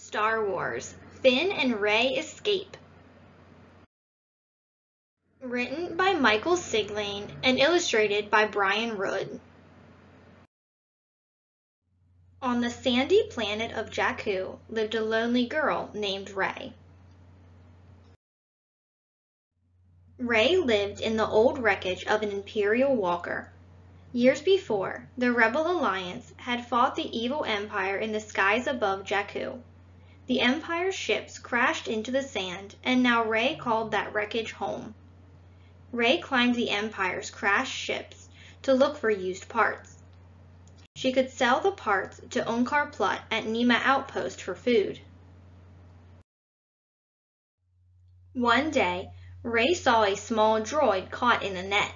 Star Wars: Finn and Rey Escape. Written by Michael Siglain and illustrated by Brian Rudd. On the sandy planet of Jakku lived a lonely girl named Rey. Rey lived in the old wreckage of an Imperial walker. Years before, the Rebel Alliance had fought the evil Empire in the skies above Jakku. The Empire's ships crashed into the sand, and now Rey called that wreckage home. Rey climbed the Empire's crashed ships to look for used parts. She could sell the parts to Unkar Plutt at Nima Outpost for food. One day, Rey saw a small droid caught in a net.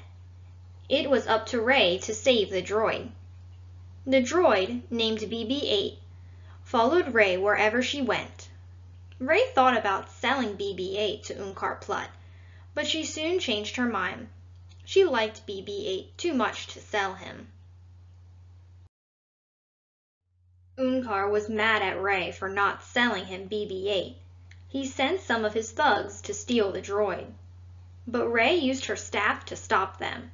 It was up to Rey to save the droid. The droid, named BB-8, followed Rey wherever she went. Rey thought about selling BB-8 to Unkar Plutt, but she soon changed her mind. She liked BB-8 too much to sell him. Unkar was mad at Rey for not selling him BB-8. He sent some of his thugs to steal the droid. But Rey used her staff to stop them.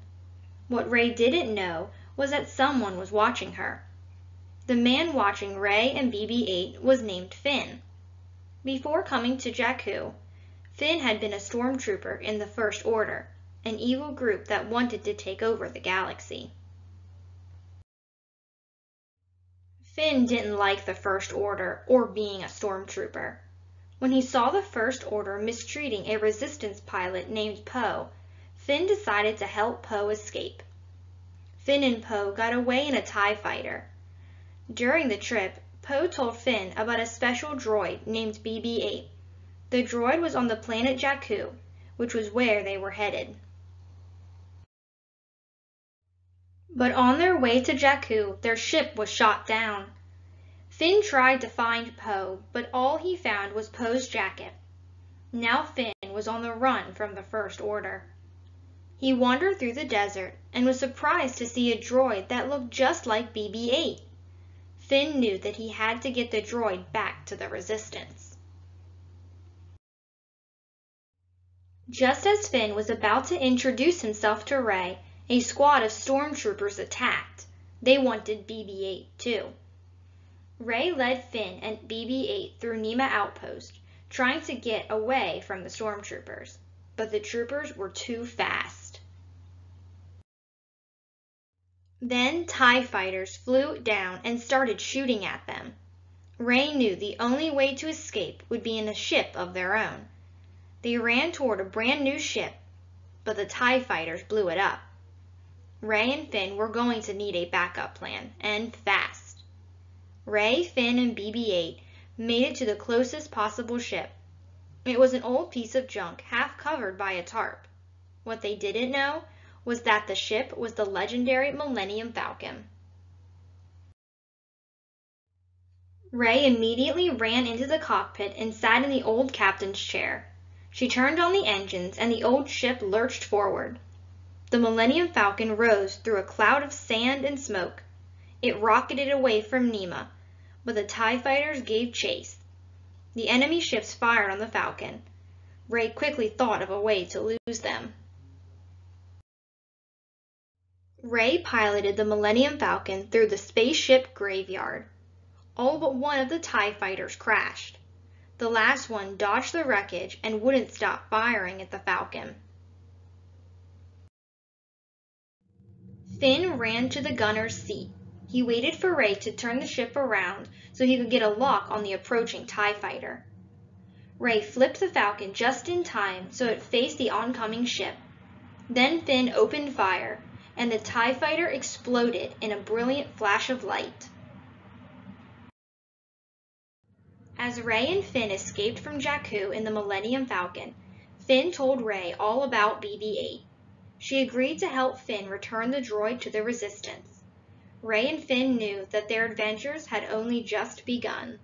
What Rey didn't know was that someone was watching her. The man watching Rey and BB-8 was named Finn. Before coming to Jakku, Finn had been a stormtrooper in the First Order, an evil group that wanted to take over the galaxy. Finn didn't like the First Order or being a stormtrooper. When he saw the First Order mistreating a Resistance pilot named Poe, Finn decided to help Poe escape. Finn and Poe got away in a TIE fighter. During the trip, Poe told Finn about a special droid named BB-8. The droid was on the planet Jakku, which was where they were headed. But on their way to Jakku, their ship was shot down. Finn tried to find Poe, but all he found was Poe's jacket. Now Finn was on the run from the First Order. He wandered through the desert and was surprised to see a droid that looked just like BB-8. Finn knew that he had to get the droid back to the Resistance. Just as Finn was about to introduce himself to Rey, a squad of stormtroopers attacked. They wanted BB-8 too. Rey led Finn and BB-8 through Nima Outpost, trying to get away from the stormtroopers, but the troopers were too fast. Then TIE fighters flew down and started shooting at them. Rey knew the only way to escape would be in a ship of their own. They ran toward a brand new ship, but the TIE fighters blew it up. Rey and Finn were going to need a backup plan, and fast. Rey, Finn, and BB-8 made it to the closest possible ship. It was an old piece of junk half covered by a tarp. What they didn't know was that the ship was the legendary Millennium Falcon. Rey immediately ran into the cockpit and sat in the old captain's chair. She turned on the engines and the old ship lurched forward. The Millennium Falcon rose through a cloud of sand and smoke. It rocketed away from Nima, but the TIE fighters gave chase. The enemy ships fired on the Falcon. Rey quickly thought of a way to lose them. Rey piloted the Millennium Falcon through the spaceship graveyard. All but one of the TIE fighters crashed. The last one dodged the wreckage and wouldn't stop firing at the Falcon. Finn ran to the gunner's seat. He waited for Rey to turn the ship around so he could get a lock on the approaching TIE fighter. Rey flipped the Falcon just in time so it faced the oncoming ship. Then Finn opened fire, and the TIE fighter exploded in a brilliant flash of light. As Rey and Finn escaped from Jakku in the Millennium Falcon, Finn told Rey all about BB-8. She agreed to help Finn return the droid to the Resistance. Rey and Finn knew that their adventures had only just begun.